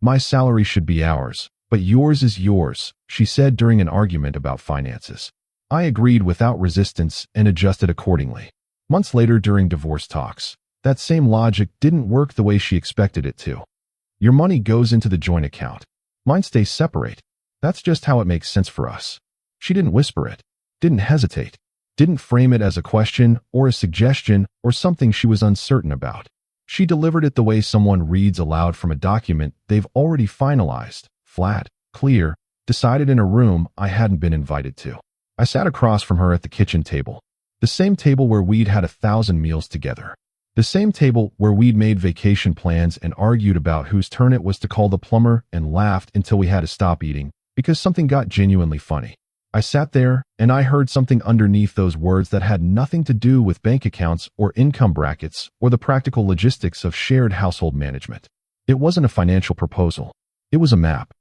My salary should be ours, but yours is yours, she said during an argument about finances. I agreed without resistance and adjusted accordingly. Months later during divorce talks, that same logic didn't work the way she expected it to. Your money goes into the joint account. Mine stays separate. That's just how it makes sense for us. She didn't whisper it, didn't hesitate, didn't frame it as a question or a suggestion or something she was uncertain about. She delivered it the way someone reads aloud from a document they've already finalized, flat, clear, decided in a room I hadn't been invited to. I sat across from her at the kitchen table, the same table where we'd had 1,000 meals together, the same table where we'd made vacation plans and argued about whose turn it was to call the plumber and laughed until we had to stop eating because something got genuinely funny. I sat there and I heard something underneath those words that had nothing to do with bank accounts or income brackets or the practical logistics of shared household management. It wasn't a financial proposal. It was a map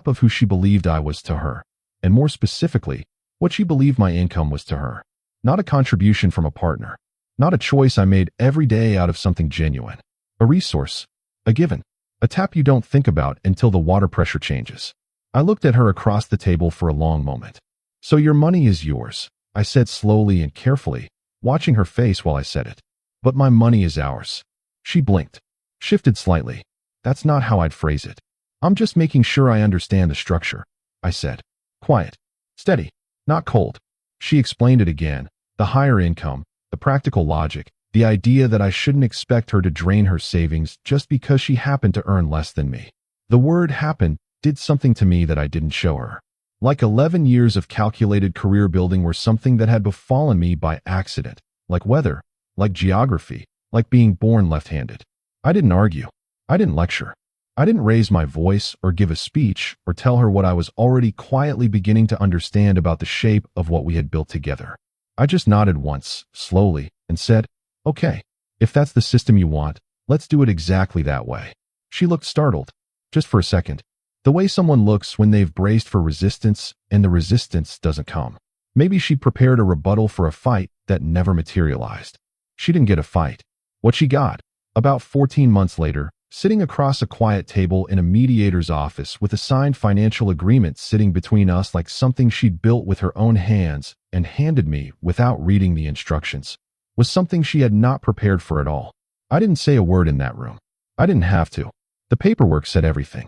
of who she believed I was to her, and more specifically, what she believed my income was to her. Not a contribution from a partner, not a choice I made every day out of something genuine, a resource, a given, a tap you don't think about until the water pressure changes. I looked at her across the table for a long moment. So your money is yours, I said slowly and carefully, watching her face while I said it. But my money is ours. She blinked, shifted slightly. That's not how I'd phrase it. I'm just making sure I understand the structure, I said. Quiet, steady, not cold. She explained it again, the higher income, the practical logic, the idea that I shouldn't expect her to drain her savings just because she happened to earn less than me. The word happen did something to me that I didn't show her. Like 11 years of calculated career building were something that had befallen me by accident, like weather, like geography, like being born left-handed. I didn't argue. I didn't lecture. I didn't raise my voice or give a speech or tell her what I was already quietly beginning to understand about the shape of what we had built together. I just nodded once, slowly, and said, okay, if that's the system you want, let's do it exactly that way. She looked startled, just for a second. The way someone looks when they've braced for resistance and the resistance doesn't come. Maybe she prepared a rebuttal for a fight that never materialized. She didn't get a fight. What she got, about 14 months later, sitting across a quiet table in a mediator's office with a signed financial agreement sitting between us like something she'd built with her own hands and handed me without reading the instructions, was something she had not prepared for at all. I didn't say a word in that room. I didn't have to. The paperwork said everything.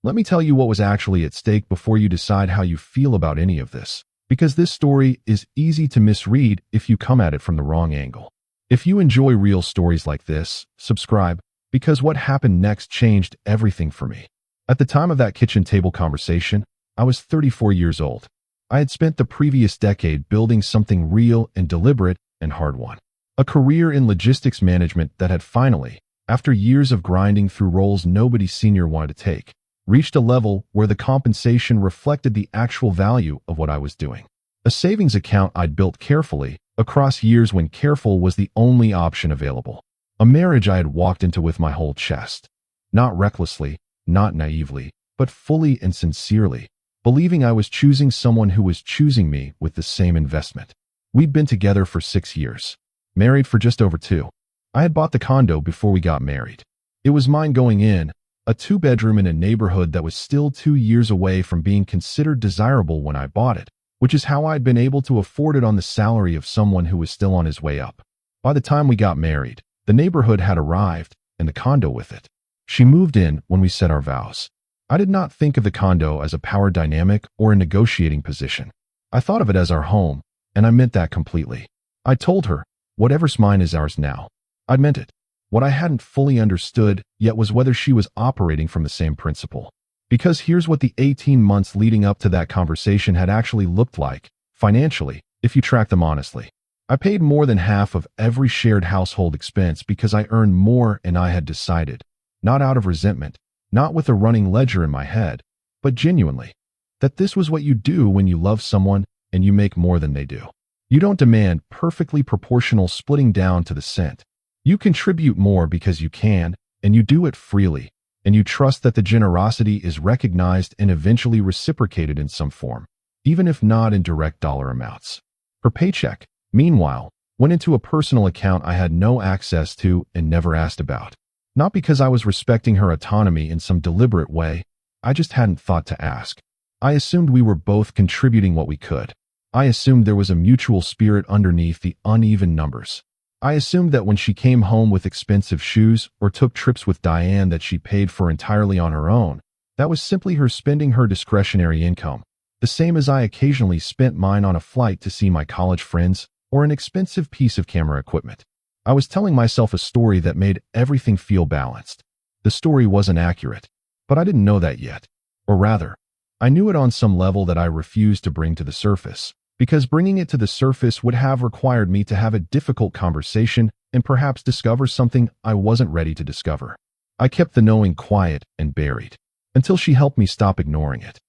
Let me tell you what was actually at stake before you decide how you feel about any of this, because this story is easy to misread if you come at it from the wrong angle. If you enjoy real stories like this, subscribe, because what happened next changed everything for me. At the time of that kitchen table conversation, I was 34 years old. I had spent the previous decade building something real and deliberate and hard-won. A career in logistics management that had finally, after years of grinding through roles nobody senior wanted to take, reached a level where the compensation reflected the actual value of what I was doing. A savings account I'd built carefully, across years when careful was the only option available. A marriage I had walked into with my whole chest. Not recklessly, not naively, but fully and sincerely, believing I was choosing someone who was choosing me with the same investment. We'd been together for 6 years. Married for just over 2. I had bought the condo before we got married. It was mine going in, a 2-bedroom in a neighborhood that was still 2 years away from being considered desirable when I bought it, which is how I'd been able to afford it on the salary of someone who was still on his way up. By the time we got married, the neighborhood had arrived, and the condo with it. She moved in when we said our vows. I did not think of the condo as a power dynamic or a negotiating position. I thought of it as our home, and I meant that completely. I told her, whatever's mine is ours now. I meant it. What I hadn't fully understood yet was whether she was operating from the same principle. Because here's what the 18 months leading up to that conversation had actually looked like, financially, if you track them honestly. I paid more than half of every shared household expense because I earned more and I had decided, not out of resentment, not with a running ledger in my head, but genuinely, that this was what you do when you love someone and you make more than they do. You don't demand perfectly proportional splitting down to the cent. You contribute more because you can, and you do it freely, and you trust that the generosity is recognized and eventually reciprocated in some form, even if not in direct dollar amounts. Her paycheck, meanwhile, went into a personal account I had no access to and never asked about. Not because I was respecting her autonomy in some deliberate way, I just hadn't thought to ask. I assumed we were both contributing what we could. I assumed there was a mutual spirit underneath the uneven numbers. I assumed that when she came home with expensive shoes or took trips with Diane that she paid for entirely on her own, that was simply her spending her discretionary income, the same as I occasionally spent mine on a flight to see my college friends or an expensive piece of camera equipment. I was telling myself a story that made everything feel balanced. The story wasn't accurate, but I didn't know that yet. Or rather, I knew it on some level that I refused to bring to the surface, because bringing it to the surface would have required me to have a difficult conversation and perhaps discover something I wasn't ready to discover. I kept the knowing quiet and buried, until she helped me stop ignoring it.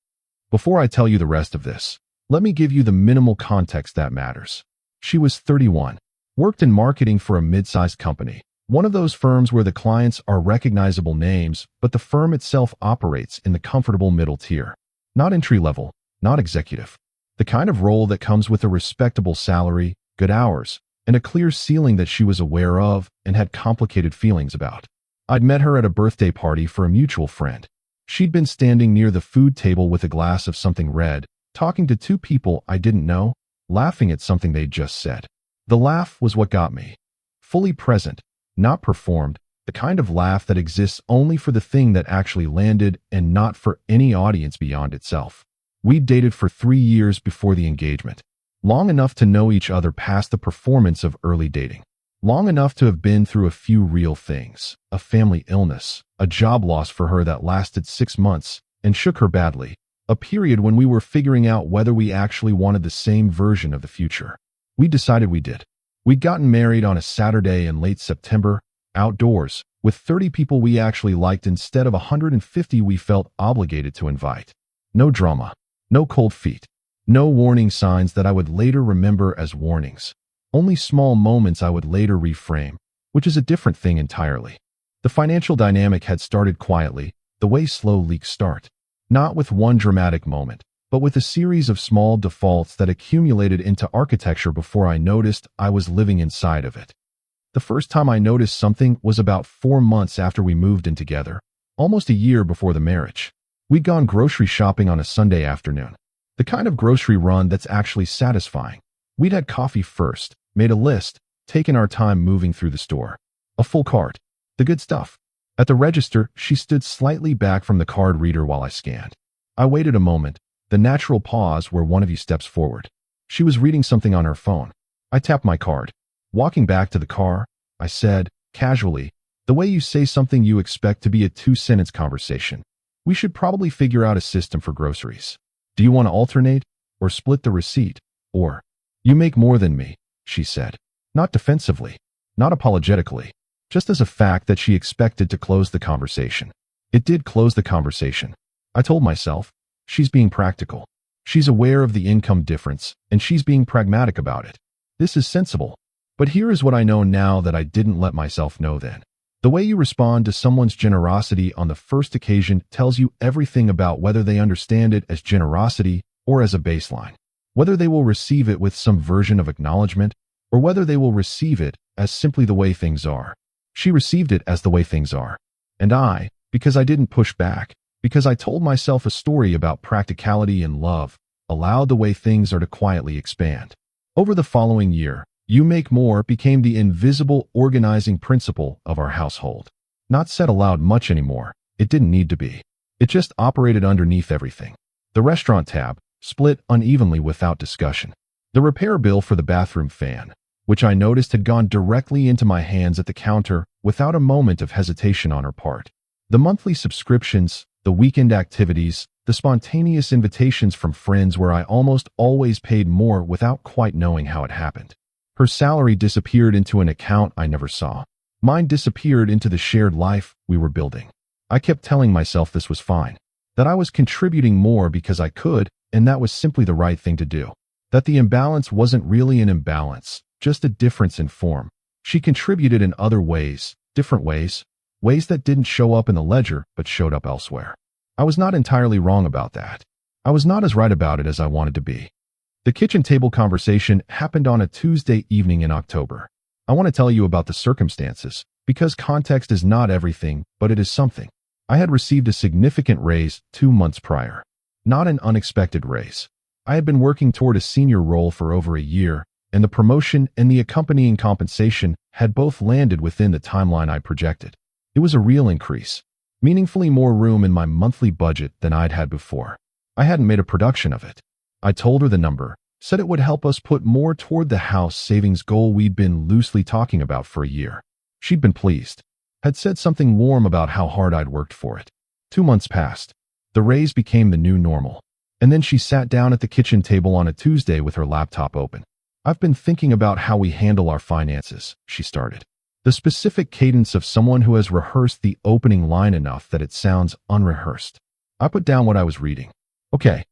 Before I tell you the rest of this, let me give you the minimal context that matters. She was 31, worked in marketing for a mid-sized company, one of those firms where the clients are recognizable names, but the firm itself operates in the comfortable middle tier. Not entry-level, not executive. The kind of role that comes with a respectable salary, good hours, and a clear ceiling that she was aware of and had complicated feelings about. I'd met her at a birthday party for a mutual friend. She'd been standing near the food table with a glass of something red, talking to two people I didn't know, laughing at something they'd just said. The laugh was what got me. Fully present, not performed, the kind of laugh that exists only for the thing that actually landed and not for any audience beyond itself. We'd dated for 3 years before the engagement, long enough to know each other past the performance of early dating, long enough to have been through a few real things, a family illness, a job loss for her that lasted 6 months and shook her badly, a period when we were figuring out whether we actually wanted the same version of the future. We decided we did. We'd gotten married on a Saturday in late September, outdoors, with 30 people we actually liked instead of 150 we felt obligated to invite. No drama. No cold feet. No warning signs that I would later remember as warnings. Only small moments I would later reframe, which is a different thing entirely. The financial dynamic had started quietly, the way slow leaks start. Not with one dramatic moment, but with a series of small defaults that accumulated into architecture before I noticed I was living inside of it. The first time I noticed something was about 4 months after we moved in together, almost a year before the marriage. We'd gone grocery shopping on a Sunday afternoon. The kind of grocery run that's actually satisfying. We'd had coffee first, made a list, taken our time moving through the store. A full cart. The good stuff. At the register, she stood slightly back from the card reader while I scanned. I waited a moment, the natural pause where one of you steps forward. She was reading something on her phone. I tapped my card. Walking back to the car, I said, casually, the way you say something you expect to be a 2-sentence conversation. We should probably figure out a system for groceries. Do you want to alternate, or split the receipt, or? You make more than me, she said. Not defensively, not apologetically, just as a fact that she expected to close the conversation. It did close the conversation. I told myself, she's being practical. She's aware of the income difference, and she's being pragmatic about it. This is sensible. But here is what I know now that I didn't let myself know then. The way you respond to someone's generosity on the first occasion tells you everything about whether they understand it as generosity or as a baseline, whether they will receive it with some version of acknowledgement, or whether they will receive it as simply the way things are. She received it as the way things are. And I, because I didn't push back, because I told myself a story about practicality and love, allowed the way things are to quietly expand. Over the following year, You Make More became the invisible organizing principle of our household. Not said aloud much anymore. It didn't need to be. It just operated underneath everything. The restaurant tab, split unevenly without discussion. The repair bill for the bathroom fan, which I noticed had gone directly into my hands at the counter without a moment of hesitation on her part. The monthly subscriptions, the weekend activities, the spontaneous invitations from friends where I almost always paid more without quite knowing how it happened. Her salary disappeared into an account I never saw. Mine disappeared into the shared life we were building. I kept telling myself this was fine, that I was contributing more because I could, and that was simply the right thing to do. That the imbalance wasn't really an imbalance, just a difference in form. She contributed in other ways, different ways, ways that didn't show up in the ledger but showed up elsewhere. I was not entirely wrong about that. I was not as right about it as I wanted to be. The kitchen table conversation happened on a Tuesday evening in October. I want to tell you about the circumstances, Because context is not everything, but it is something. I had received a significant raise 2 months prior. Not an unexpected raise. I had been working toward a senior role for over a year, and the promotion and the accompanying compensation had both landed within the timeline I projected. It was a real increase, meaningfully more room in my monthly budget than I'd had before. I hadn't made a production of it. I told her the number, said it would help us put more toward the house savings goal we'd been loosely talking about for a year. She'd been pleased, had said something warm about how hard I'd worked for it. 2 months passed. The raise became the new normal. And then she sat down at the kitchen table on a Tuesday with her laptop open. I've been thinking about how we handle our finances, she started. The specific cadence of someone who has rehearsed the opening line enough that it sounds unrehearsed. I put down what I was reading. Okay,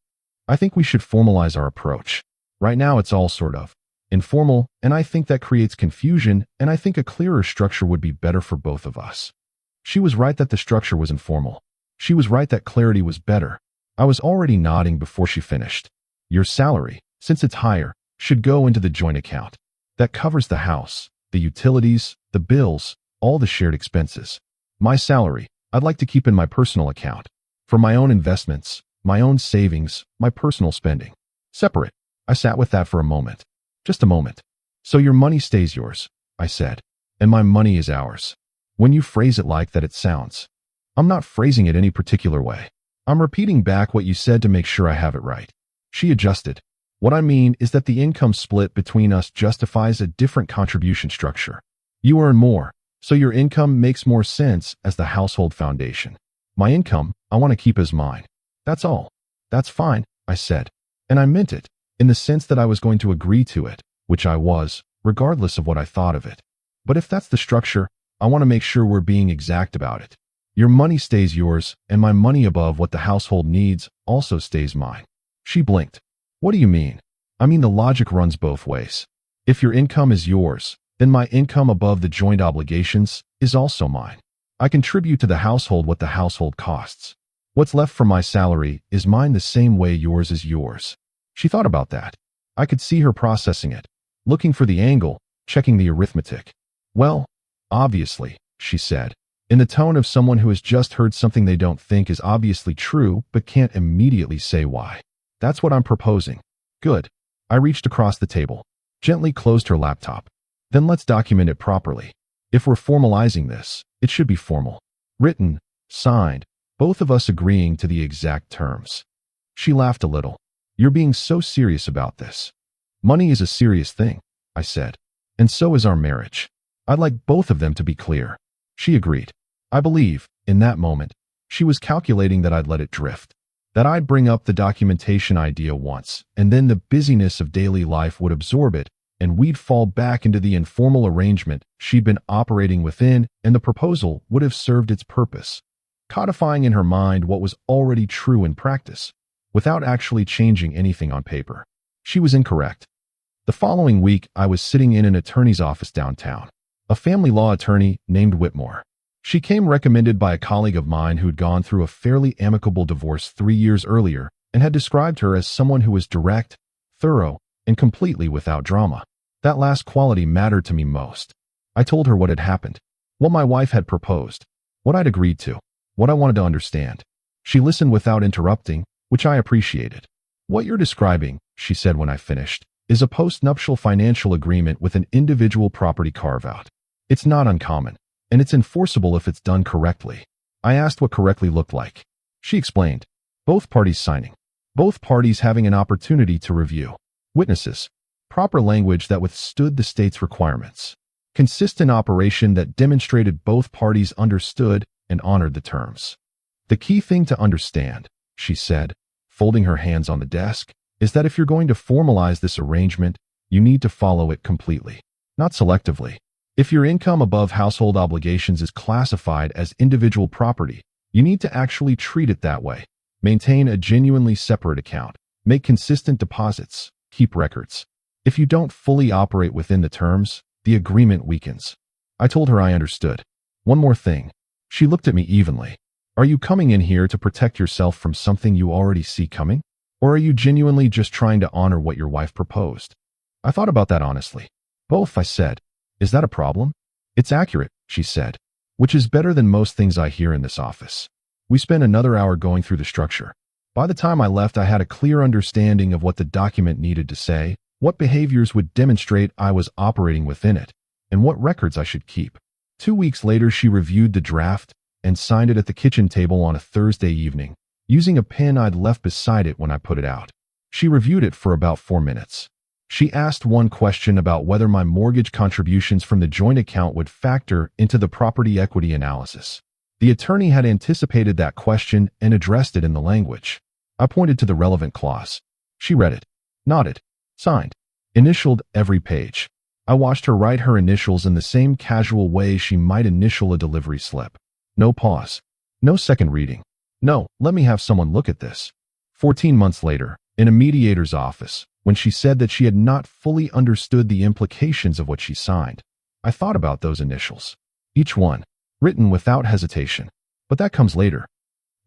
I think we should formalize our approach. Right now it's all sort of informal, and I think that creates confusion, and I think a clearer structure would be better for both of us. She was right that the structure was informal. She was right that clarity was better. I was already nodding before she finished. Your salary, since it's higher, should go into the joint account. That covers the house, the utilities, the bills, all the shared expenses. My salary, I'd like to keep in my personal account. For my own investments, my own savings, my personal spending. Separate. I sat with that for a moment. Just a moment. So your money stays yours, I said. And my money is ours. When you phrase it like that, it sounds. I'm not phrasing it any particular way. I'm repeating back what you said to make sure I have it right. She adjusted. What I mean is that the income split between us justifies a different contribution structure. You earn more, so your income makes more sense as the household foundation. My income, I want to keep as mine. That's all. That's fine, I said. And I meant it, in the sense that I was going to agree to it, which I was, regardless of what I thought of it. But if that's the structure, I want to make sure we're being exact about it. Your money stays yours, and my money above what the household needs also stays mine. She blinked. What do you mean? I mean the logic runs both ways. If your income is yours, then my income above the joint obligations is also mine. I contribute to the household what the household costs. What's left from my salary is mine the same way yours is yours. She thought about that. I could see her processing it, looking for the angle, checking the arithmetic. Well, obviously, she said, in the tone of someone who has just heard something they don't think is obviously true but can't immediately say why. That's what I'm proposing. Good. I reached across the table, gently closed her laptop. Then let's document it properly. If we're formalizing this, it should be formal. Written, signed, both of us agreeing to the exact terms. She laughed a little. You're being so serious about this. Money is a serious thing, I said. And so is our marriage. I'd like both of them to be clear. She agreed. I believe, in that moment, she was calculating that I'd let it drift. That I'd bring up the documentation idea once, and then the busyness of daily life would absorb it, and we'd fall back into the informal arrangement she'd been operating within, and the proposal would have served its purpose, codifying in her mind what was already true in practice, without actually changing anything on paper. She was incorrect. The following week, I was sitting in an attorney's office downtown, a family law attorney named Whitmore. She came recommended by a colleague of mine who'd gone through a fairly amicable divorce 3 years earlier and had described her as someone who was direct, thorough, and completely without drama. That last quality mattered to me most. I told her what had happened, what my wife had proposed, what I'd agreed to, what I wanted to understand. She listened without interrupting, which I appreciated. What you're describing, she said when I finished, is a post-nuptial financial agreement with an individual property carve-out. It's not uncommon, and it's enforceable if it's done correctly. I asked what correctly looked like. She explained. Both parties signing. Both parties having an opportunity to review. Witnesses. Proper language that withstood the state's requirements. Consistent operation that demonstrated both parties understood and honored the terms. The key thing to understand, she said, folding her hands on the desk, is that if you're going to formalize this arrangement, you need to follow it completely, not selectively. If your income above household obligations is classified as individual property, you need to actually treat it that way. Maintain a genuinely separate account. Make consistent deposits. Keep records. If you don't fully operate within the terms, the agreement weakens. I told her I understood. One more thing. She looked at me evenly. Are you coming in here to protect yourself from something you already see coming? Or are you genuinely just trying to honor what your wife proposed? I thought about that honestly. Both, I said. Is that a problem? It's accurate, she said, which is better than most things I hear in this office. We spent another hour going through the structure. By the time I left, I had a clear understanding of what the document needed to say, what behaviors would demonstrate I was operating within it, and what records I should keep. 2 weeks later, she reviewed the draft and signed it at the kitchen table on a Thursday evening, using a pen I'd left beside it when I put it out. She reviewed it for about 4 minutes. She asked one question about whether my mortgage contributions from the joint account would factor into the property equity analysis. The attorney had anticipated that question and addressed it in the language. I pointed to the relevant clause. She read it, nodded, signed, initialed every page. I watched her write her initials in the same casual way she might initial a delivery slip. No pause. No second reading. No, let me have someone look at this. 14 months later, in a mediator's office, when she said that she had not fully understood the implications of what she signed, I thought about those initials. Each one, written without hesitation. But that comes later.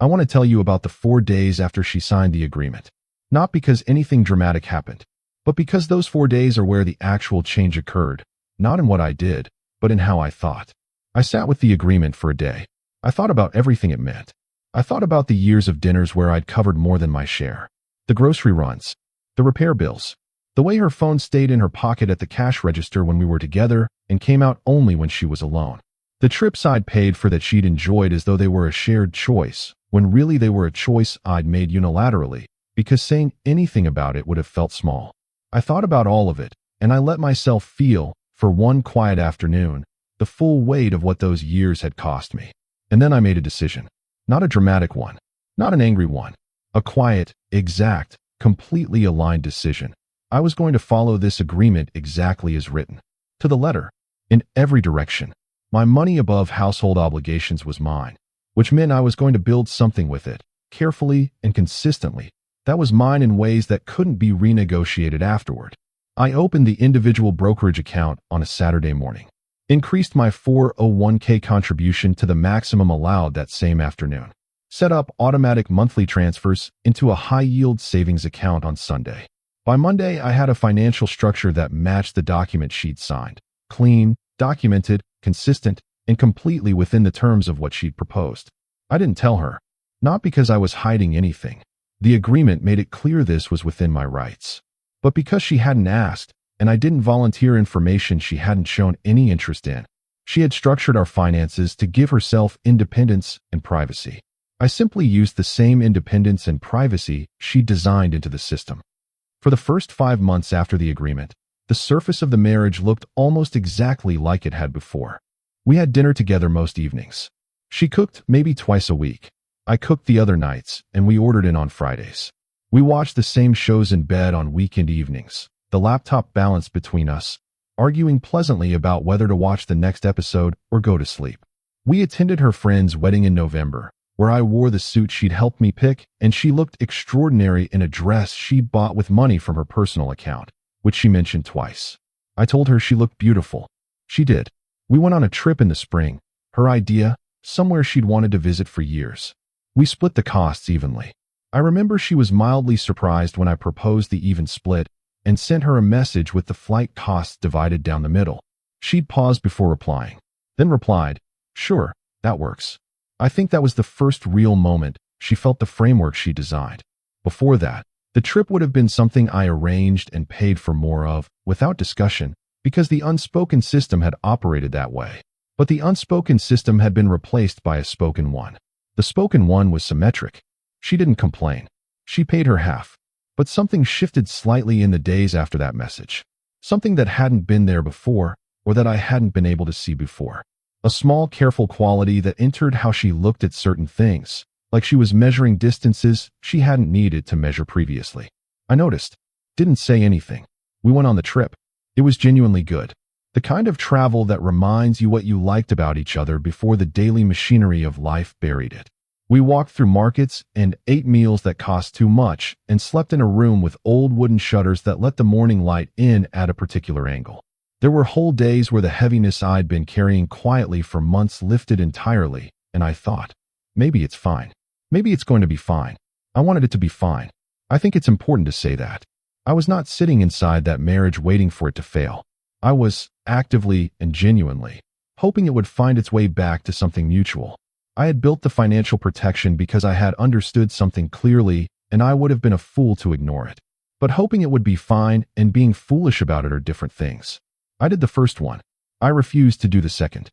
I want to tell you about the 4 days after she signed the agreement. Not because anything dramatic happened, but because those 4 days are where the actual change occurred, not in what I did, but in how I thought. I sat with the agreement for a day. I thought about everything it meant. I thought about the years of dinners where I'd covered more than my share. The grocery runs. The repair bills. The way her phone stayed in her pocket at the cash register when we were together and came out only when she was alone. The trips I'd paid for that she'd enjoyed as though they were a shared choice, when really they were a choice I'd made unilaterally, because saying anything about it would have felt small. I thought about all of it, and I let myself feel, for one quiet afternoon, the full weight of what those years had cost me. And then I made a decision. Not a dramatic one. Not an angry one. A quiet, exact, completely aligned decision. I was going to follow this agreement exactly as written. To the letter. In every direction. My money above household obligations was mine, which meant I was going to build something with it, carefully and consistently. That was mine in ways that couldn't be renegotiated afterward. I opened the individual brokerage account on a Saturday morning. Increased my 401k contribution to the maximum allowed that same afternoon. Set up automatic monthly transfers into a high-yield savings account on Sunday. By Monday, I had a financial structure that matched the document she'd signed. Clean, documented, consistent, and completely within the terms of what she'd proposed. I didn't tell her. Not because I was hiding anything. The agreement made it clear this was within my rights. But because she hadn't asked, and I didn't volunteer information she hadn't shown any interest in. She had structured our finances to give herself independence and privacy. I simply used the same independence and privacy she designed into the system. For the first 5 months after the agreement, the surface of the marriage looked almost exactly like it had before. We had dinner together most evenings. She cooked maybe twice a week. I cooked the other nights, and we ordered in on Fridays. We watched the same shows in bed on weekend evenings. The laptop balanced between us, arguing pleasantly about whether to watch the next episode or go to sleep. We attended her friend's wedding in November, where I wore the suit she'd helped me pick, and she looked extraordinary in a dress she'd bought with money from her personal account, which she mentioned twice. I told her she looked beautiful. She did. We went on a trip in the spring, her idea, somewhere she'd wanted to visit for years. We split the costs evenly. I remember she was mildly surprised when I proposed the even split and sent her a message with the flight costs divided down the middle. She'd paused before replying, then replied, "Sure, that works." I think that was the first real moment she felt the framework she designed. Before that, the trip would have been something I arranged and paid for more of, without discussion, because the unspoken system had operated that way. But the unspoken system had been replaced by a spoken one. The spoken one was symmetric. She didn't complain. She paid her half. But something shifted slightly in the days after that message. Something that hadn't been there before, or that I hadn't been able to see before. A small, careful quality that entered how she looked at certain things, like she was measuring distances she hadn't needed to measure previously. I noticed. Didn't say anything. We went on the trip. It was genuinely good. The kind of travel that reminds you what you liked about each other before the daily machinery of life buried it. We walked through markets and ate meals that cost too much and slept in a room with old wooden shutters that let the morning light in at a particular angle. There were whole days where the heaviness I'd been carrying quietly for months lifted entirely, and I thought, maybe it's fine. Maybe it's going to be fine. I wanted it to be fine. I think it's important to say that. I was not sitting inside that marriage waiting for it to fail. I was, actively and genuinely, hoping it would find its way back to something mutual. I had built the financial protection because I had understood something clearly, and I would have been a fool to ignore it. But hoping it would be fine and being foolish about it are different things. I did the first one. I refused to do the second.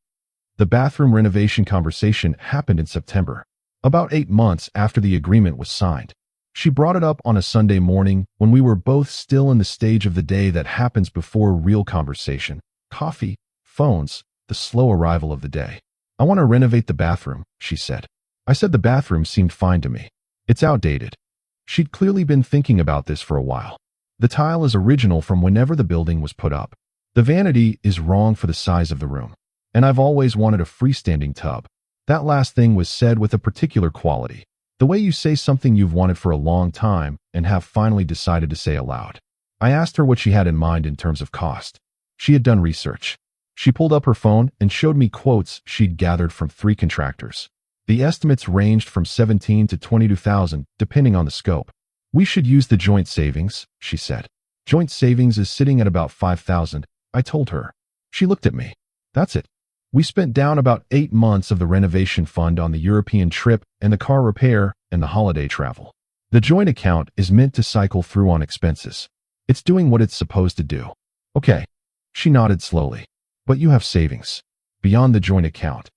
The bathroom renovation conversation happened in September, about 8 months after the agreement was signed. She brought it up on a Sunday morning when we were both still in the stage of the day that happens before real conversation. Coffee, phones, the slow arrival of the day. "I want to renovate the bathroom," she said. I said the bathroom seemed fine to me. "It's outdated." She'd clearly been thinking about this for a while. "The tile is original from whenever the building was put up. The vanity is wrong for the size of the room. And I've always wanted a freestanding tub." That last thing was said with a particular quality. The way you say something you've wanted for a long time and have finally decided to say aloud. I asked her what she had in mind in terms of cost. She had done research. She pulled up her phone and showed me quotes she'd gathered from 3 contractors. The estimates ranged from $17,000 to $22,000, depending on the scope. "We should use the joint savings," she said. "Joint savings is sitting at about $5,000, I told her. She looked at me. "That's it." We spent down about 8 months of the renovation fund on the European trip and the car repair and the holiday travel. The joint account is meant to cycle through on expenses. It's doing what it's supposed to do. "Okay." She nodded slowly. "But you have savings beyond the joint account."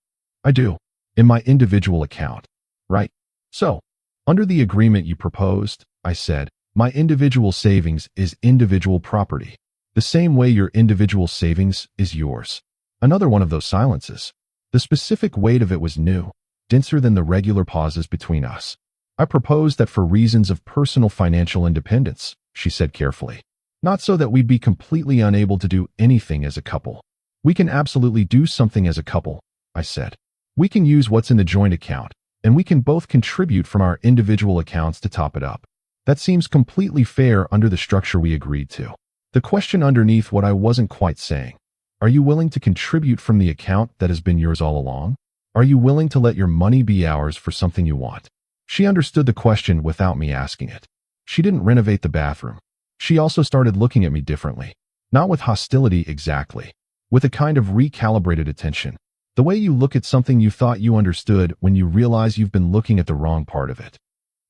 "I do. In my individual account." "Right. So, under the agreement you proposed," I said, "my individual savings is individual property. The same way your individual savings is yours." Another one of those silences. The specific weight of it was new, denser than the regular pauses between us. "I proposed that for reasons of personal financial independence," she said carefully. "Not so that we'd be completely unable to do anything as a couple." "We can absolutely do something as a couple," I said. "We can use what's in the joint account, and we can both contribute from our individual accounts to top it up. That seems completely fair under the structure we agreed to." The question underneath what I wasn't quite saying. Are you willing to contribute from the account that has been yours all along? Are you willing to let your money be ours for something you want? She understood the question without me asking it. She didn't renovate the bathroom. She also started looking at me differently. Not with hostility exactly. With a kind of recalibrated attention. The way you look at something you thought you understood when you realize you've been looking at the wrong part of it.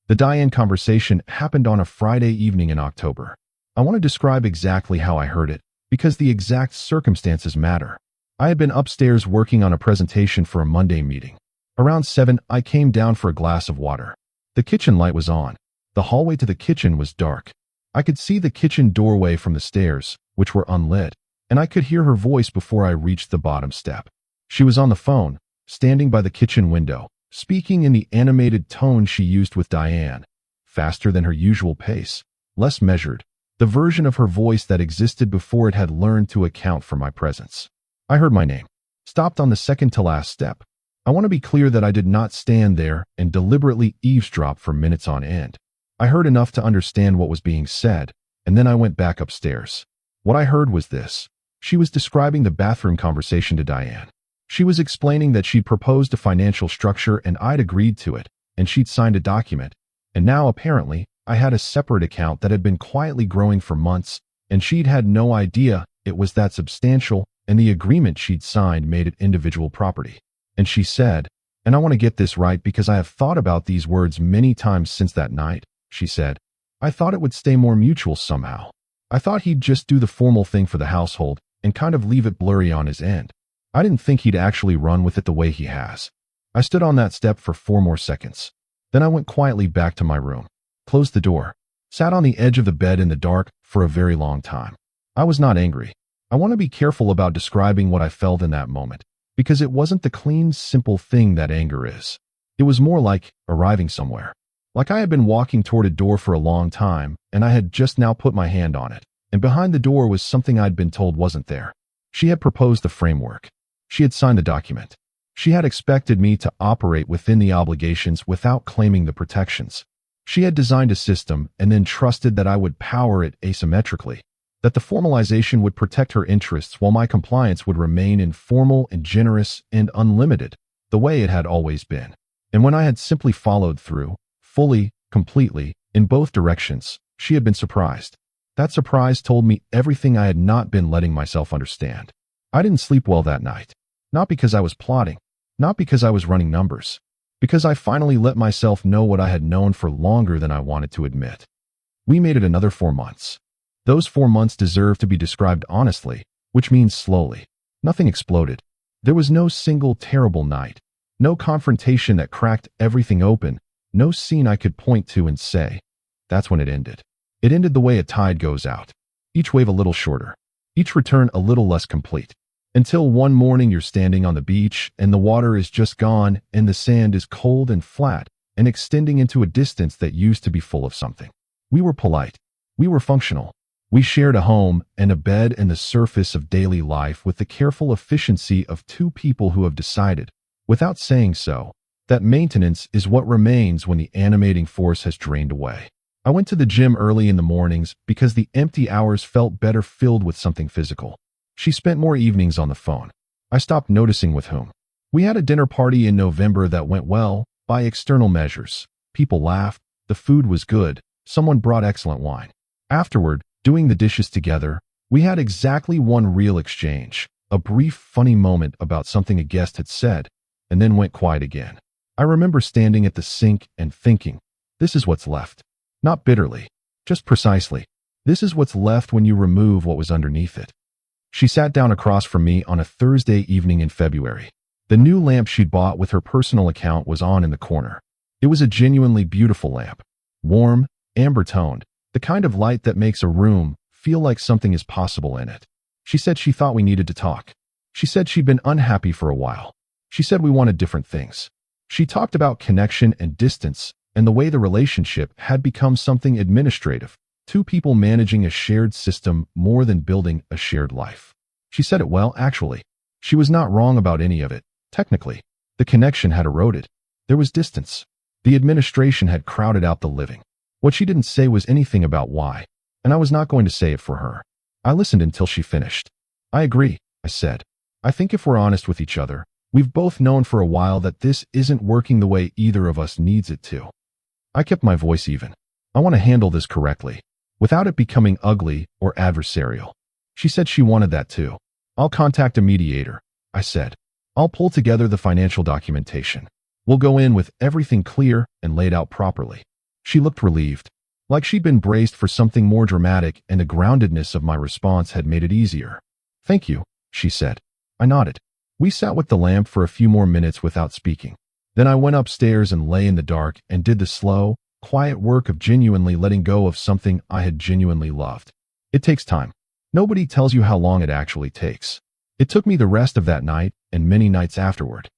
The Diane conversation happened on a Friday evening in October. I want to describe exactly how I heard it, because the exact circumstances matter. I had been upstairs working on a presentation for a Monday meeting. Around 7, I came down for a glass of water. The kitchen light was on. The hallway to the kitchen was dark. I could see the kitchen doorway from the stairs, which were unlit, and I could hear her voice before I reached the bottom step. She was on the phone, standing by the kitchen window, speaking in the animated tone she used with Diane, faster than her usual pace, less measured. The version of her voice that existed before it had learned to account for my presence. I heard my name. Stopped on the second to last step. I want to be clear that I did not stand there and deliberately eavesdrop for minutes on end. I heard enough to understand what was being said, and then I went back upstairs. What I heard was this. She was describing the bathroom conversation to Diane. She was explaining that she'd proposed a financial structure and I'd agreed to it, and she'd signed a document. And now, apparently, I had a separate account that had been quietly growing for months, and she'd had no idea it was that substantial, and the agreement she'd signed made it individual property. And she said, and I want to get this right because I have thought about these words many times since that night, she said, "I thought it would stay more mutual somehow. I thought he'd just do the formal thing for the household and kind of leave it blurry on his end. I didn't think he'd actually run with it the way he has." I stood on that step for 4 more seconds. Then I went quietly back to my room. Closed the door, sat on the edge of the bed in the dark for a very long time. I was not angry. I want to be careful about describing what I felt in that moment, because it wasn't the clean, simple thing that anger is. It was more like arriving somewhere. Like I had been walking toward a door for a long time, and I had just now put my hand on it, and behind the door was something I'd been told wasn't there. She had proposed the framework. She had signed the document. She had expected me to operate within the obligations without claiming the protections. She had designed a system and then trusted that I would power it asymmetrically, that the formalization would protect her interests while my compliance would remain informal and generous and unlimited, the way it had always been. And when I had simply followed through, fully, completely, in both directions, she had been surprised. That surprise told me everything I had not been letting myself understand. I didn't sleep well that night. Not because I was plotting, not because I was running numbers, because I finally let myself know what I had known for longer than I wanted to admit. We made it another 4 months. Those 4 months deserve to be described honestly, which means slowly. Nothing exploded. There was no single terrible night, no confrontation that cracked everything open, no scene I could point to and say, that's when it ended. It ended the way a tide goes out. Each wave a little shorter, each return a little less complete. Until one morning you're standing on the beach and the water is just gone and the sand is cold and flat and extending into a distance that used to be full of something. We were polite. We were functional. We shared a home and a bed and the surface of daily life with the careful efficiency of two people who have decided, without saying so, that maintenance is what remains when the animating force has drained away. I went to the gym early in the mornings because the empty hours felt better filled with something physical. She spent more evenings on the phone. I stopped noticing with whom. We had a dinner party in November that went well, by external measures. People laughed, the food was good, someone brought excellent wine. Afterward, doing the dishes together, we had exactly one real exchange, a brief, funny moment about something a guest had said, and then went quiet again. I remember standing at the sink and thinking, this is what's left. Not bitterly, just precisely. This is what's left when you remove what was underneath it. She sat down across from me on a Thursday evening in February. The new lamp she'd bought with her personal account was on in the corner. It was a genuinely beautiful lamp. Warm, amber-toned, the kind of light that makes a room feel like something is possible in it. She said she thought we needed to talk. She said she'd been unhappy for a while. She said we wanted different things. She talked about connection and distance and the way the relationship had become something administrative, two people managing a shared system more than building a shared life. She said it well, actually. She was not wrong about any of it. Technically, the connection had eroded. There was distance. The administration had crowded out the living. What she didn't say was anything about why, and I was not going to say it for her. I listened until she finished. I agree, I said. I think if we're honest with each other, we've both known for a while that this isn't working the way either of us needs it to. I kept my voice even. I want to handle this correctly, without it becoming ugly or adversarial. She said she wanted that too. I'll contact a mediator, I said. I'll pull together the financial documentation. We'll go in with everything clear and laid out properly. She looked relieved, like she'd been braced for something more dramatic, and the groundedness of my response had made it easier. Thank you, she said. I nodded. We sat with the lamp for a few more minutes without speaking. Then I went upstairs and lay in the dark and did the slow, quiet work of genuinely letting go of something I had genuinely loved. It takes time. Nobody tells you how long it actually takes. It took me the rest of that night and many nights afterward.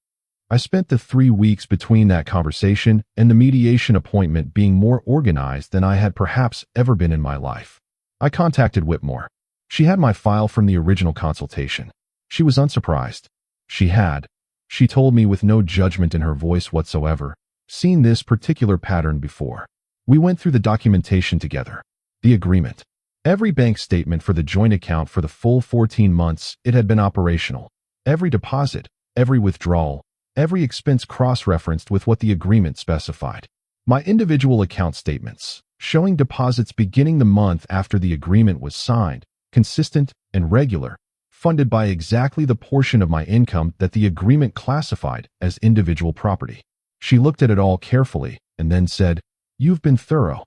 I spent the 3 weeks between that conversation and the mediation appointment being more organized than I had perhaps ever been in my life. I contacted Whitmore. She had my file from the original consultation. She was unsurprised. She told me with no judgment in her voice whatsoever, seen this particular pattern before. We went through the documentation together. The agreement. Every bank statement for the joint account for the full 14 months it had been operational. Every deposit, every withdrawal, every expense cross-referenced with what the agreement specified. My individual account statements, showing deposits beginning the month after the agreement was signed, consistent and regular, funded by exactly the portion of my income that the agreement classified as individual property. She looked at it all carefully and then said, "You've been thorough."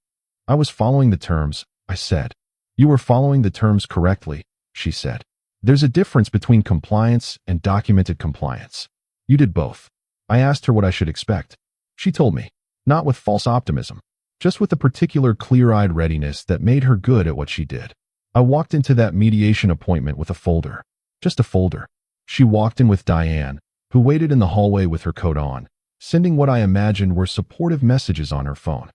I was following the terms, I said. "You were following the terms correctly," she said. "There's a difference between compliance and documented compliance. You did both." I asked her what I should expect. She told me, not with false optimism, just with a particular clear-eyed readiness that made her good at what she did. I walked into that mediation appointment with a folder. Just a folder. She walked in with Diane, who waited in the hallway with her coat on, sending what I imagined were supportive messages on her phone.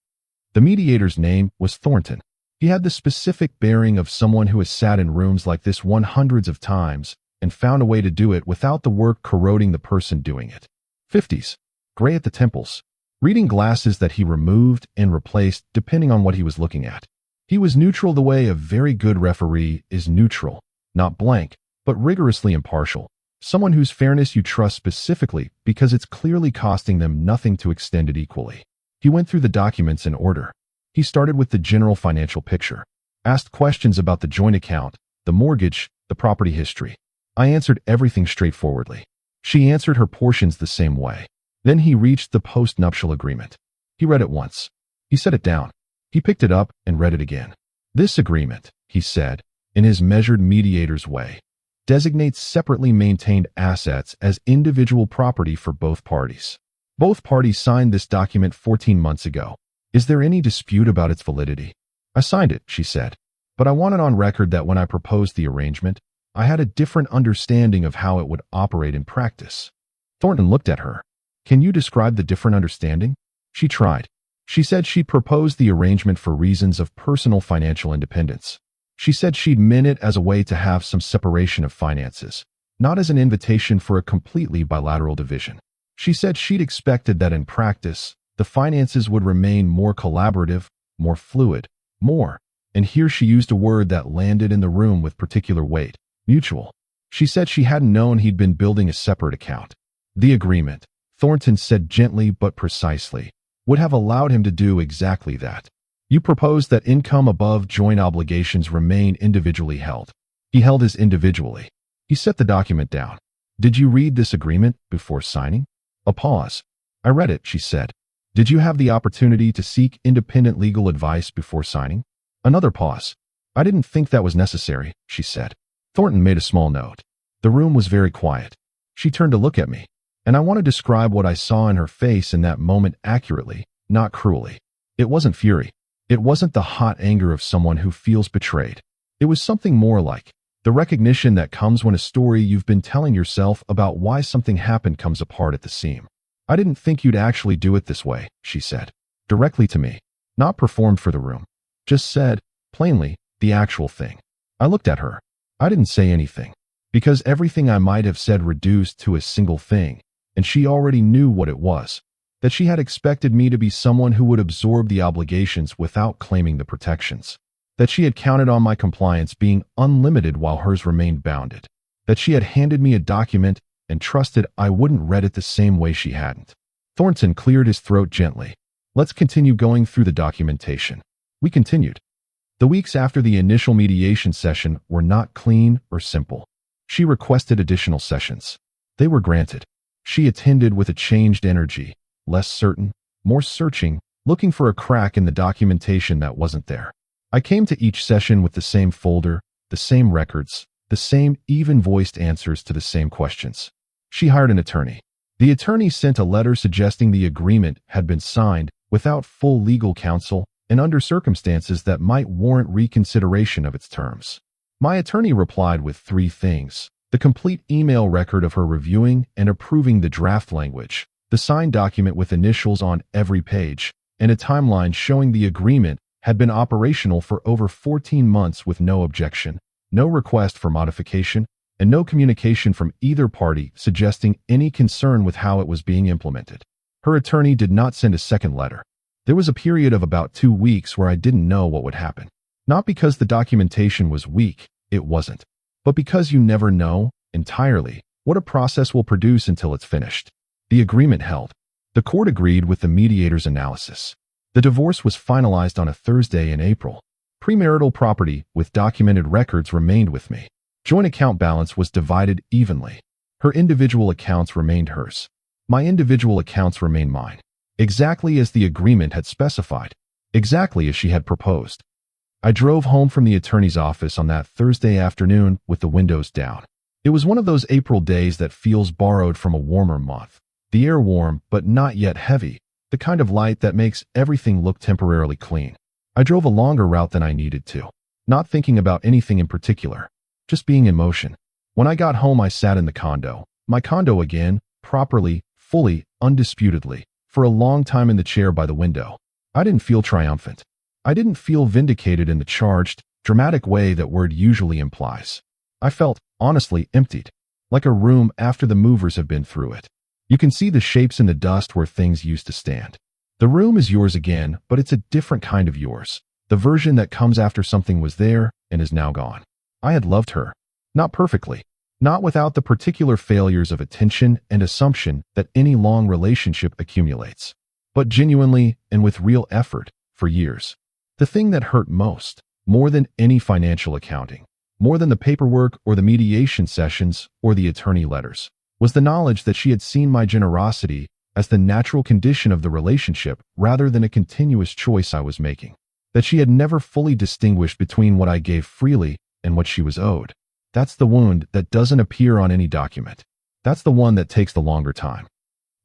The mediator's name was Thornton. He had the specific bearing of someone who has sat in rooms like this one hundreds of times and found a way to do it without the work corroding the person doing it. 50s. Gray at the temples. Reading glasses that he removed and replaced depending on what he was looking at. He was neutral the way a very good referee is neutral, not blank, but rigorously impartial. Someone whose fairness you trust specifically because it's clearly costing them nothing to extend it equally. He went through the documents in order. He started with the general financial picture, asked questions about the joint account, the mortgage, the property history. I answered everything straightforwardly. She answered her portions the same way. Then he reached the post-nuptial agreement. He read it once. He set it down. He picked it up and read it again. This agreement, he said, in his measured mediator's way, designates separately maintained assets as individual property for both parties. Both parties signed this document 14 months ago. Is there any dispute about its validity? I signed it, she said. But I want it on record that when I proposed the arrangement, I had a different understanding of how it would operate in practice. Thornton looked at her. Can you describe the different understanding? She tried. She said she'd proposed the arrangement for reasons of personal financial independence. She said she'd meant it as a way to have some separation of finances, not as an invitation for a completely bilateral division. She said she'd expected that in practice, the finances would remain more collaborative, more fluid, more, and here she used a word that landed in the room with particular weight, mutual. She said she hadn't known he'd been building a separate account. The agreement, Thornton said gently but precisely, would have allowed him to do exactly that. You proposed that income above joint obligations remain individually held. He held his individually. He set the document down. Did you read this agreement before signing? A pause. I read it, she said. Did you have the opportunity to seek independent legal advice before signing? Another pause. I didn't think that was necessary, she said. Thornton made a small note. The room was very quiet. She turned to look at me, and I want to describe what I saw in her face in that moment accurately, not cruelly. It wasn't fury. It wasn't the hot anger of someone who feels betrayed. It was something more like the recognition that comes when a story you've been telling yourself about why something happened comes apart at the seam. I didn't think you'd actually do it this way, she said. Directly to me. Not performed for the room. Just said, plainly, the actual thing. I looked at her. I didn't say anything. Because everything I might have said reduced to a single thing, and she already knew what it was. That she had expected me to be someone who would absorb the obligations without claiming the protections. That she had counted on my compliance being unlimited while hers remained bounded. That she had handed me a document and trusted I wouldn't read it the same way she hadn't. Thornton cleared his throat gently. Let's continue going through the documentation. We continued. The weeks after the initial mediation session were not clean or simple. She requested additional sessions. They were granted. She attended with a changed energy, less certain, more searching, looking for a crack in the documentation that wasn't there. I came to each session with the same folder, the same records, the same even-voiced answers to the same questions. She hired an attorney. The attorney sent a letter suggesting the agreement had been signed without full legal counsel and under circumstances that might warrant reconsideration of its terms. My attorney replied with 3 things: the complete email record of her reviewing and approving the draft language, the signed document with initials on every page, and a timeline showing the agreement had been operational for over 14 months with no objection, no request for modification, and no communication from either party suggesting any concern with how it was being implemented. Her attorney did not send a second letter. There was a period of about 2 weeks where I didn't know what would happen. Not because the documentation was weak, it wasn't, but because you never know, entirely, what a process will produce until it's finished. The agreement held. The court agreed with the mediator's analysis. The divorce was finalized on a Thursday in April. Premarital property with documented records remained with me. Joint account balance was divided evenly. Her individual accounts remained hers. My individual accounts remained mine. Exactly as the agreement had specified. Exactly as she had proposed. I drove home from the attorney's office on that Thursday afternoon with the windows down. It was one of those April days that feels borrowed from a warmer month. The air warm, but not yet heavy. The kind of light that makes everything look temporarily clean. I drove a longer route than I needed to. Not thinking about anything in particular. Just being in motion. When I got home, I sat in the condo. My condo again, properly, fully, undisputedly, for a long time in the chair by the window. I didn't feel triumphant. I didn't feel vindicated in the charged, dramatic way that word usually implies. I felt, honestly, emptied. Like a room after the movers have been through it. You can see the shapes in the dust where things used to stand. The room is yours again, but it's a different kind of yours. The version that comes after something was there and is now gone. I had loved her. Not perfectly. Not without the particular failures of attention and assumption that any long relationship accumulates. But genuinely and with real effort, for years. The thing that hurt most, more than any financial accounting, more than the paperwork or the mediation sessions or the attorney letters, was the knowledge that she had seen my generosity as the natural condition of the relationship rather than a continuous choice I was making. That she had never fully distinguished between what I gave freely and what she was owed. That's the wound that doesn't appear on any document. That's the one that takes the longer time.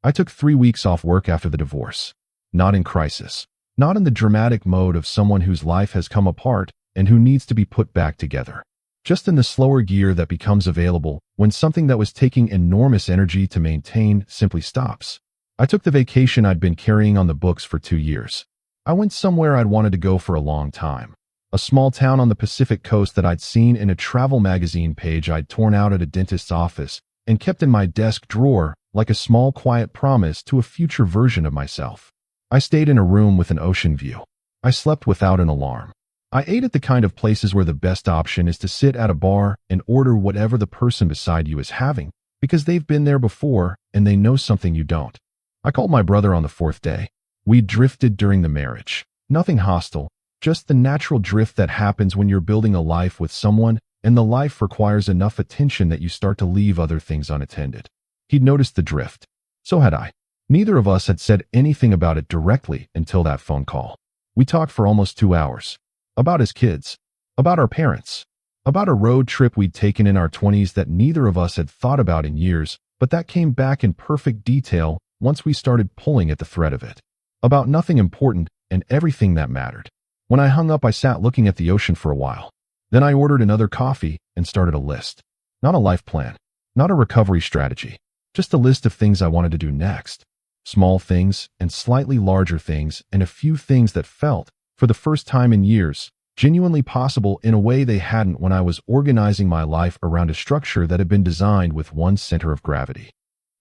I took 3 weeks off work after the divorce. Not in crisis. Not in the dramatic mode of someone whose life has come apart and who needs to be put back together. Just in the slower gear that becomes available when something that was taking enormous energy to maintain simply stops. I took the vacation I'd been carrying on the books for 2 years. I went somewhere I'd wanted to go for a long time. A small town on the Pacific coast that I'd seen in a travel magazine page I'd torn out at a dentist's office and kept in my desk drawer like a small quiet promise to a future version of myself. I stayed in a room with an ocean view. I slept without an alarm. I ate at the kind of places where the best option is to sit at a bar and order whatever the person beside you is having because they've been there before and they know something you don't. I called my brother on the 4th day. We drifted during the marriage. Nothing hostile, just the natural drift that happens when you're building a life with someone and the life requires enough attention that you start to leave other things unattended. He'd noticed the drift. So had I. Neither of us had said anything about it directly until that phone call. We talked for almost 2 hours. About his kids. About our parents. About a road trip we'd taken in our 20s that neither of us had thought about in years, but that came back in perfect detail once we started pulling at the thread of it. About nothing important and everything that mattered. When I hung up, I sat looking at the ocean for a while. Then I ordered another coffee and started a list. Not a life plan. Not a recovery strategy. Just a list of things I wanted to do next. Small things and slightly larger things and a few things that felt, for the first time in years, genuinely possible in a way they hadn't when I was organizing my life around a structure that had been designed with one center of gravity.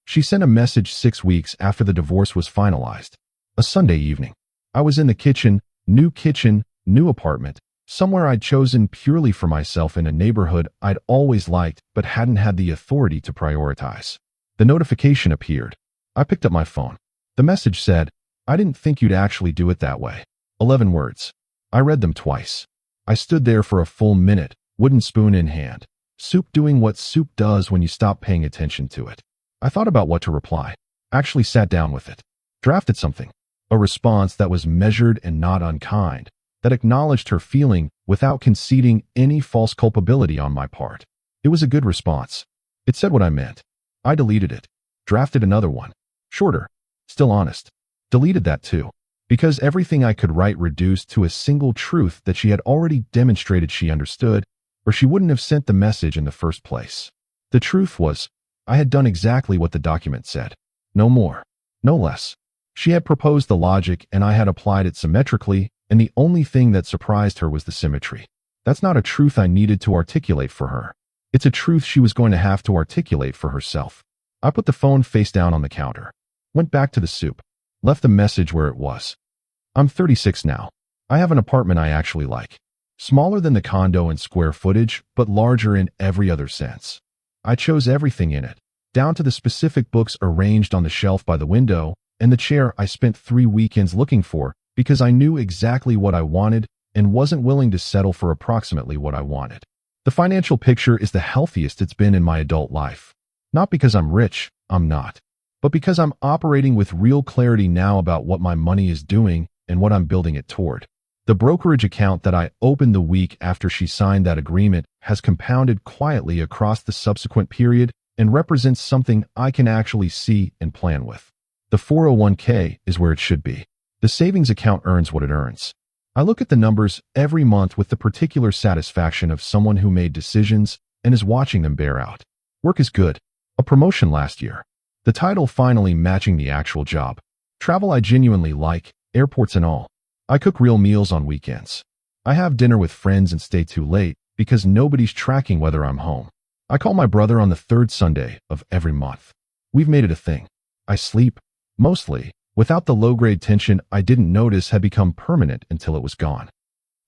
She sent a message 6 weeks after the divorce was finalized. A Sunday evening. I was in the kitchen, new apartment, somewhere I'd chosen purely for myself in a neighborhood I'd always liked but hadn't had the authority to prioritize. The notification appeared. I picked up my phone. The message said, "I didn't think you'd actually do it that way." 11 words. I read them twice. I stood there for a full minute, wooden spoon in hand. Soup doing what soup does when you stop paying attention to it. I thought about what to reply. Actually sat down with it. Drafted something. A response that was measured and not unkind, that acknowledged her feeling without conceding any false culpability on my part. It was a good response. It said what I meant. I deleted it. Drafted another one. Shorter. Still honest. Deleted that too. Because everything I could write reduced to a single truth that she had already demonstrated she understood, or she wouldn't have sent the message in the first place. The truth was, I had done exactly what the document said. No more. No less. She had proposed the logic and I had applied it symmetrically, and the only thing that surprised her was the symmetry. That's not a truth I needed to articulate for her. It's a truth she was going to have to articulate for herself. I put the phone face down on the counter. Went back to the soup. Left the message where it was. I'm 36 now. I have an apartment I actually like. Smaller than the condo in square footage, but larger in every other sense. I chose everything in it, down to the specific books arranged on the shelf by the window, and the chair I spent 3 weekends looking for because I knew exactly what I wanted and wasn't willing to settle for approximately what I wanted. The financial picture is the healthiest it's been in my adult life. Not because I'm rich, I'm not, but because I'm operating with real clarity now about what my money is doing and what I'm building it toward. The brokerage account that I opened the week after she signed that agreement has compounded quietly across the subsequent period and represents something I can actually see and plan with. The 401k is where it should be. The savings account earns what it earns. I look at the numbers every month with the particular satisfaction of someone who made decisions and is watching them bear out. Work is good. A promotion last year. The title finally matching the actual job. Travel I genuinely like, airports and all. I cook real meals on weekends. I have dinner with friends and stay too late because nobody's tracking whether I'm home. I call my brother on the 3rd Sunday of every month. We've made it a thing. I sleep, mostly, without the low-grade tension I didn't notice had become permanent until it was gone.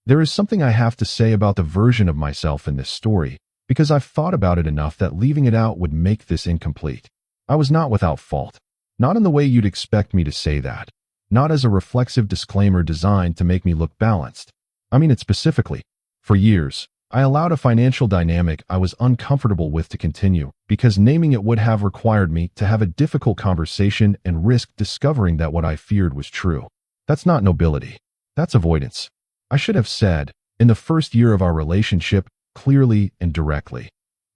There is something I have to say about the version of myself in this story, because I've thought about it enough that leaving it out would make this incomplete. I was not without fault. Not in the way you'd expect me to say that. Not as a reflexive disclaimer designed to make me look balanced. I mean it specifically. For years, I allowed a financial dynamic I was uncomfortable with to continue because naming it would have required me to have a difficult conversation and risk discovering that what I feared was true. That's not nobility. That's avoidance. I should have said, in the first year of our relationship, clearly and directly,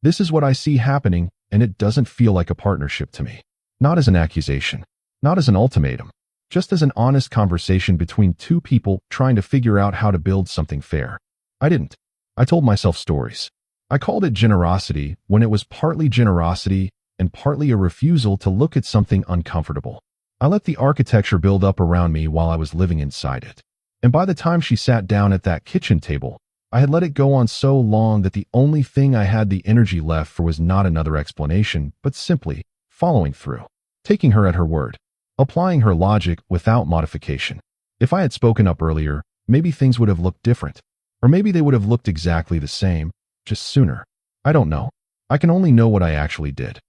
"This is what I see happening, and it doesn't feel like a partnership to me." Not as an accusation, not as an ultimatum, just as an honest conversation between two people trying to figure out how to build something fair. I didn't. I told myself stories. I called it generosity when it was partly generosity and partly a refusal to look at something uncomfortable. I let the architecture build up around me while I was living inside it. And by the time she sat down at that kitchen table, I had let it go on so long that the only thing I had the energy left for was not another explanation, but simply following through, taking her at her word, applying her logic without modification. If I had spoken up earlier, maybe things would have looked different. Or maybe they would have looked exactly the same, just sooner. I don't know. I can only know what I actually did.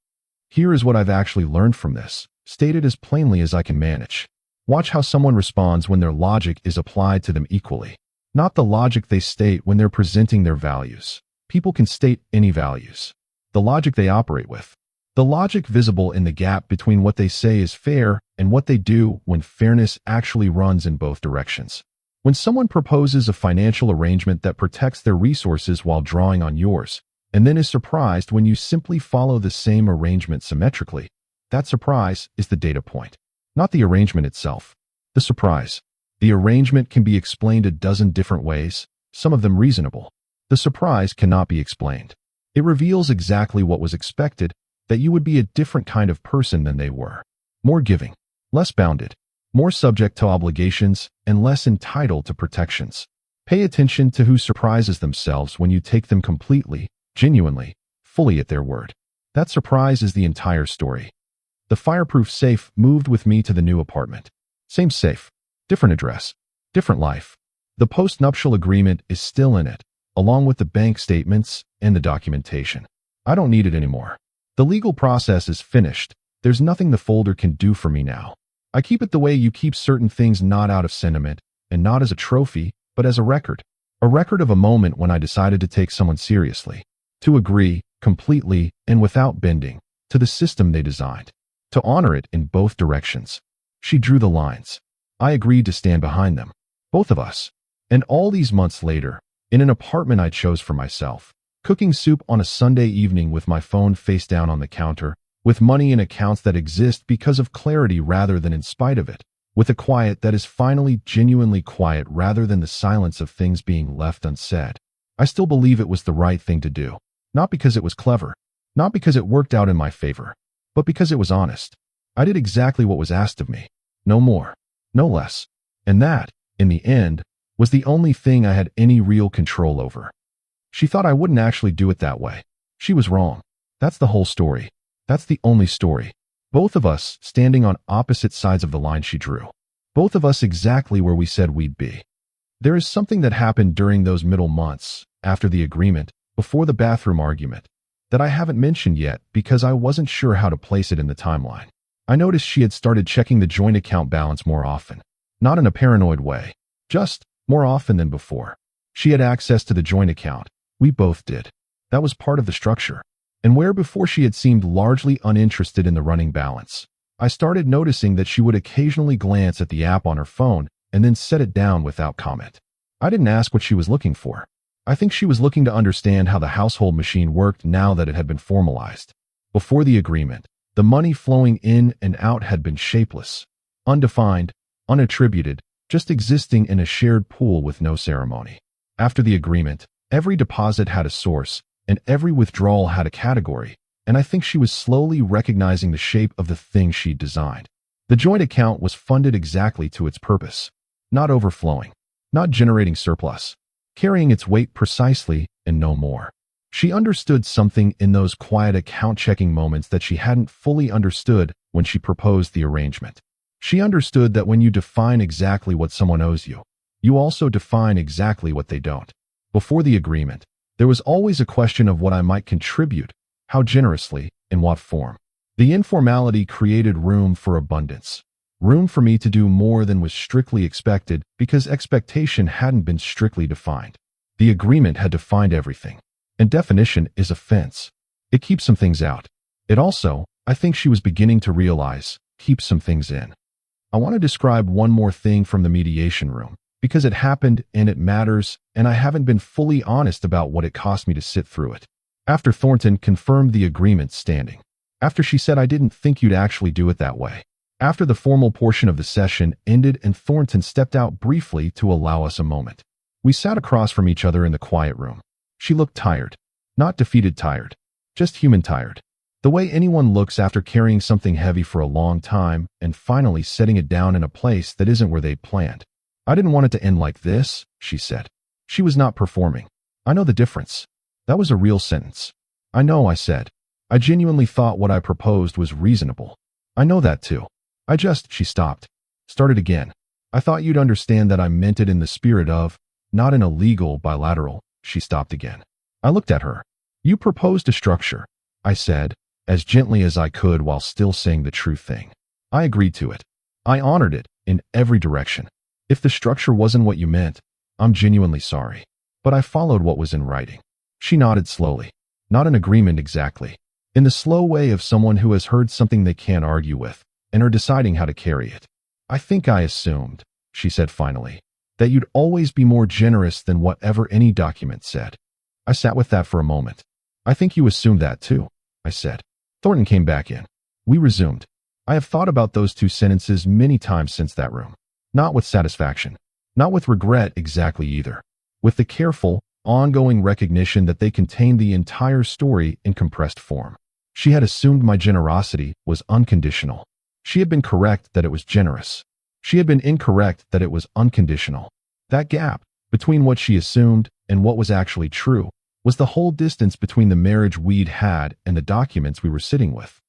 Here is what I've actually learned from this, stated as plainly as I can manage. Watch how someone responds when their logic is applied to them equally. Not the logic they state when they're presenting their values. People can state any values. The logic they operate with. The logic visible in the gap between what they say is fair and what they do when fairness actually runs in both directions. When someone proposes a financial arrangement that protects their resources while drawing on yours, and then is surprised when you simply follow the same arrangement symmetrically, that surprise is the data point, not the arrangement itself. The surprise. The arrangement can be explained a dozen different ways, some of them reasonable. The surprise cannot be explained. It reveals exactly what was expected, that you would be a different kind of person than they were. More giving, less bounded, more subject to obligations, and less entitled to protections. Pay attention to who surprises themselves when you take them completely, genuinely, fully at their word. That surprise is the entire story. The fireproof safe moved with me to the new apartment. Same safe, different address, different life. The post-nuptial agreement is still in it, along with the bank statements and the documentation. I don't need it anymore. The legal process is finished. There's nothing the folder can do for me now. I keep it the way you keep certain things, not out of sentiment, and not as a trophy, but as a record. A record of a moment when I decided to take someone seriously. To agree, completely, and without bending, to the system they designed. To honor it in both directions. She drew the lines. I agreed to stand behind them. Both of us. And all these months later, in an apartment I chose for myself, cooking soup on a Sunday evening with my phone face down on the counter, with money in accounts that exist because of clarity rather than in spite of it, with a quiet that is finally genuinely quiet rather than the silence of things being left unsaid. I still believe it was the right thing to do, not because it was clever, not because it worked out in my favor, but because it was honest. I did exactly what was asked of me, no more, no less, and that, in the end, was the only thing I had any real control over. She thought I wouldn't actually do it that way. She was wrong. That's the whole story. That's the only story. Both of us standing on opposite sides of the line she drew. Both of us exactly where we said we'd be. There is something that happened during those middle months, after the agreement, before the bathroom argument, that I haven't mentioned yet because I wasn't sure how to place it in the timeline. I noticed she had started checking the joint account balance more often. Not in a paranoid way, just more often than before. She had access to the joint account. We both did. That was part of the structure. And where before she had seemed largely uninterested in the running balance, I started noticing that she would occasionally glance at the app on her phone and then set it down without comment. I didn't ask what she was looking for. I think she was looking to understand how the household machine worked now that it had been formalized. Before the agreement, the money flowing in and out had been shapeless, undefined, unattributed, just existing in a shared pool with no ceremony. After the agreement, every deposit had a source, and every withdrawal had a category, and I think she was slowly recognizing the shape of the thing she'd designed. The joint account was funded exactly to its purpose, not overflowing, not generating surplus, carrying its weight precisely and no more. She understood something in those quiet account-checking moments that she hadn't fully understood when she proposed the arrangement. She understood that when you define exactly what someone owes you, you also define exactly what they don't. Before the agreement, there was always a question of what I might contribute, how generously, in what form. The informality created room for abundance, room for me to do more than was strictly expected because expectation hadn't been strictly defined. The agreement had defined everything. And definition is a fence. It keeps some things out. It also, I think she was beginning to realize, keeps some things in. I want to describe one more thing from the mediation room, because it happened and it matters, and I haven't been fully honest about what it cost me to sit through it. After Thornton confirmed the agreement standing. After she said I didn't think you'd actually do it that way. After the formal portion of the session ended and Thornton stepped out briefly to allow us a moment. We sat across from each other in the quiet room. She looked tired. Not defeated tired. Just human tired. The way anyone looks after carrying something heavy for a long time and finally setting it down in a place that isn't where they'd planned. I didn't want it to end like this, she said. She was not performing. I know the difference. That was a real sentence. I know, I said. I genuinely thought what I proposed was reasonable. I know that too. She stopped. Started again. I thought you'd understand that I meant it in the spirit of, not in a legal, bilateral. She stopped again. I looked at her. You proposed a structure, I said, as gently as I could while still saying the true thing. I agreed to it. I honored it in every direction. If the structure wasn't what you meant, I'm genuinely sorry. But I followed what was in writing. She nodded slowly. Not an agreement exactly. In the slow way of someone who has heard something they can't argue with and are deciding how to carry it. I think I assumed, she said finally, that you'd always be more generous than whatever any document said. I sat with that for a moment. I think you assumed that too, I said. Thornton came back in. We resumed. I have thought about those two sentences many times since that room. Not with satisfaction. Not with regret exactly either. With the careful, ongoing recognition that they contained the entire story in compressed form. She had assumed my generosity was unconditional. She had been correct that it was generous. She had been incorrect that it was unconditional. That gap, between what she assumed and what was actually true, was the whole distance between the marriage we'd had and the documents we were sitting with.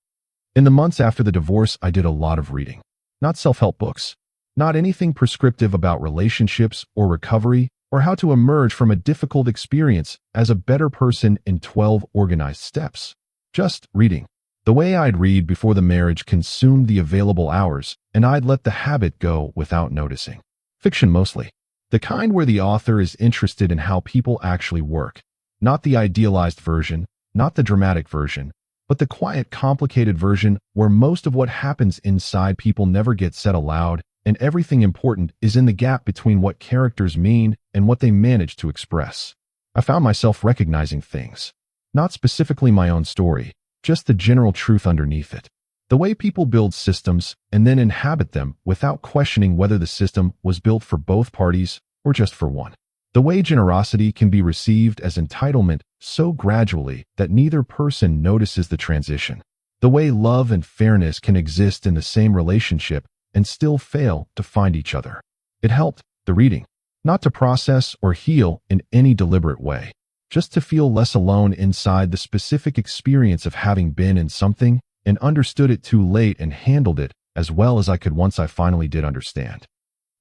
In the months after the divorce, I did a lot of reading. Not self-help books. Not anything prescriptive about relationships or recovery or how to emerge from a difficult experience as a better person in 12 organized steps. Just reading. The way I'd read before the marriage consumed the available hours, and I'd let the habit go without noticing. Fiction mostly. The kind where the author is interested in how people actually work. Not the idealized version, not the dramatic version, but the quiet, complicated version where most of what happens inside people never gets said aloud, and everything important is in the gap between what characters mean and what they manage to express. I found myself recognizing things. Not specifically my own story, just the general truth underneath it. The way people build systems and then inhabit them without questioning whether the system was built for both parties or just for one. The way generosity can be received as entitlement so gradually that neither person notices the transition. The way love and fairness can exist in the same relationship and still fail to find each other. It helped, the reading, not to process or heal in any deliberate way, just to feel less alone inside the specific experience of having been in something and understood it too late and handled it as well as I could once I finally did understand.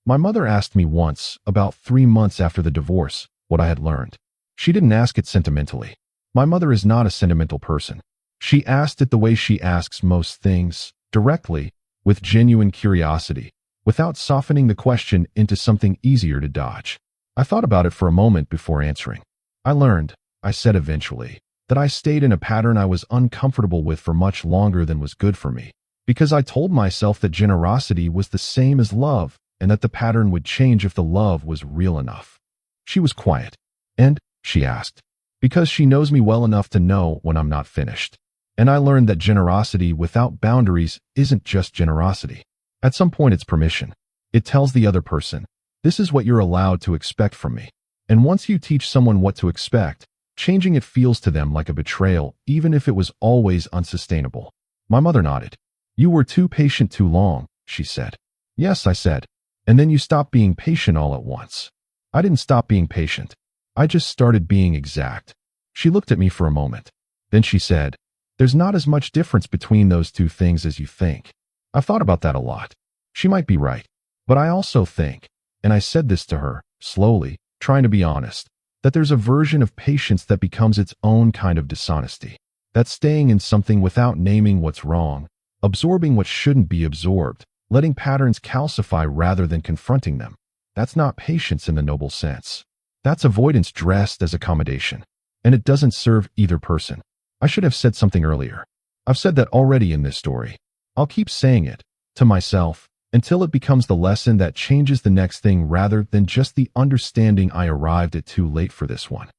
My mother asked me once, about 3 months after the divorce, what I had learned. She didn't ask it sentimentally. My mother is not a sentimental person. She asked it the way she asks most things, directly, with genuine curiosity, without softening the question into something easier to dodge. I thought about it for a moment before answering. I learned, I said eventually, that I stayed in a pattern I was uncomfortable with for much longer than was good for me, because I told myself that generosity was the same as love and that the pattern would change if the love was real enough. She was quiet. And, she asked, because she knows me well enough to know when I'm not finished. And I learned that generosity without boundaries isn't just generosity. At some point it's permission. It tells the other person, this is what you're allowed to expect from me. And once you teach someone what to expect, changing it feels to them like a betrayal, even if it was always unsustainable. My mother nodded. You were too patient too long, she said. Yes, I said. And then you stopped being patient all at once. I didn't stop being patient. I just started being exact. She looked at me for a moment. Then she said, there's not as much difference between those two things as you think. I've thought about that a lot. She might be right. But I also think, and I said this to her, slowly, trying to be honest, that there's a version of patience that becomes its own kind of dishonesty. That's staying in something without naming what's wrong, absorbing what shouldn't be absorbed, letting patterns calcify rather than confronting them. That's not patience in the noble sense. That's avoidance dressed as accommodation. And it doesn't serve either person. I should have said something earlier. I've said that already in this story. I'll keep saying it, to myself, until it becomes the lesson that changes the next thing rather than just the understanding I arrived at too late for this one.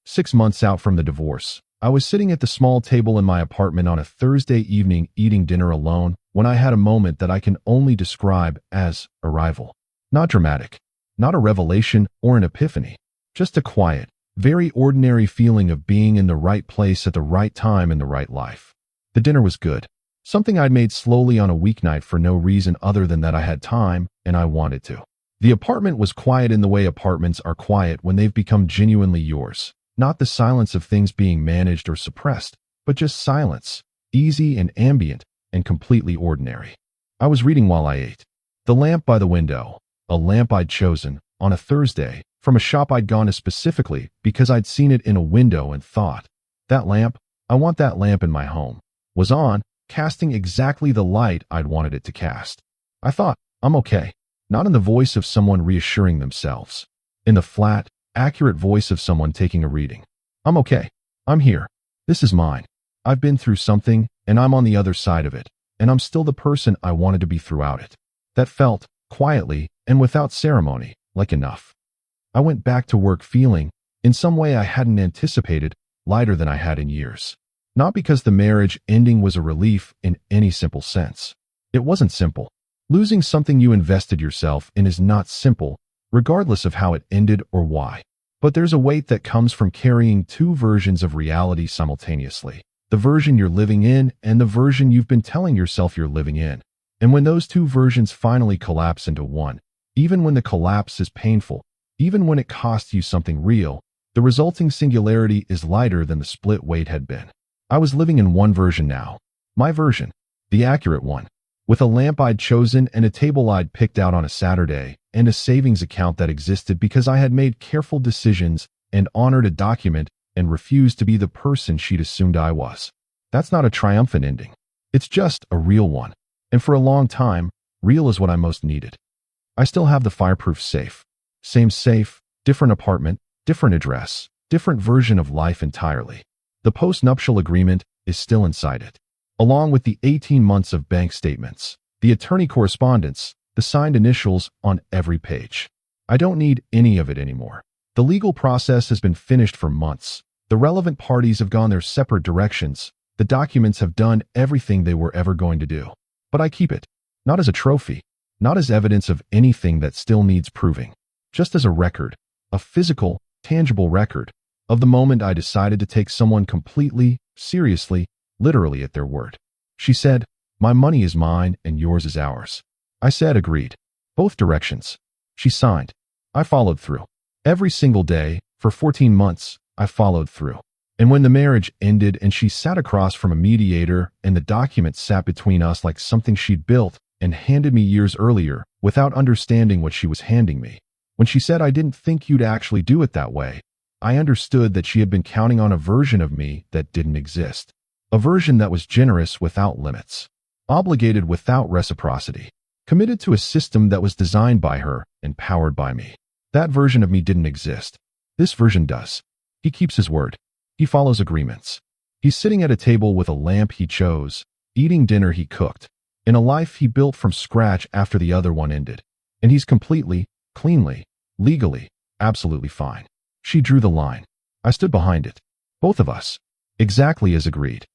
6 months out from the divorce, I was sitting at the small table in my apartment on a Thursday evening eating dinner alone when I had a moment that I can only describe as arrival. Not dramatic, not a revelation or an epiphany, just a quiet, very ordinary feeling of being in the right place at the right time in the right life. The dinner was good. Something I'd made slowly on a weeknight for no reason other than that I had time and I wanted to. The apartment was quiet in the way apartments are quiet when they've become genuinely yours. Not the silence of things being managed or suppressed, but just silence, easy and ambient and completely ordinary. I was reading while I ate. The lamp by the window, a lamp I'd chosen, on a Thursday, from a shop I'd gone to specifically because I'd seen it in a window and thought, that lamp, I want that lamp in my home, was on, casting exactly the light I'd wanted it to cast. I thought, I'm okay. Not in the voice of someone reassuring themselves. In the flat, accurate voice of someone taking a reading. I'm okay. I'm here. This is mine. I've been through something, and I'm on the other side of it, and I'm still the person I wanted to be throughout it. That felt, quietly, and without ceremony, like enough. I went back to work feeling, in some way I hadn't anticipated, lighter than I had in years. Not because the marriage ending was a relief in any simple sense. It wasn't simple. Losing something you invested yourself in is not simple, regardless of how it ended or why. But there's a weight that comes from carrying two versions of reality simultaneously. The version you're living in and the version you've been telling yourself you're living in. And when those two versions finally collapse into one, even when the collapse is painful, even when it costs you something real, the resulting singularity is lighter than the split weight had been. I was living in one version now. My version. The accurate one. With a lamp I'd chosen and a table I'd picked out on a Saturday, and a savings account that existed because I had made careful decisions and honored a document and refused to be the person she'd assumed I was. That's not a triumphant ending. It's just a real one. And for a long time, real is what I most needed. I still have the fireproof safe. Same safe, different apartment, different address, different version of life entirely. The post-nuptial agreement is still inside it, along with the 18 months of bank statements, the attorney correspondence, the signed initials on every page. I don't need any of it anymore. The legal process has been finished for months. The relevant parties have gone their separate directions. The documents have done everything they were ever going to do. But I keep it, not as a trophy, not as evidence of anything that still needs proving, just as a record, a physical, tangible record, of the moment I decided to take someone completely, seriously, literally at their word. She said, my money is mine and yours is ours. I said agreed. Both directions. She signed. I followed through. Every single day, for 14 months, I followed through. And when the marriage ended and she sat across from a mediator and the document sat between us like something she'd built and handed me years earlier without understanding what she was handing me. When she said I didn't think you'd actually do it that way, I understood that she had been counting on a version of me that didn't exist. A version that was generous without limits, obligated without reciprocity, committed to a system that was designed by her and powered by me. That version of me didn't exist. This version does. He keeps his word. He follows agreements. He's sitting at a table with a lamp he chose, eating dinner he cooked, in a life he built from scratch after the other one ended. And he's completely, cleanly, legally, absolutely fine. She drew the line. I stood behind it. Both of us. Exactly as agreed.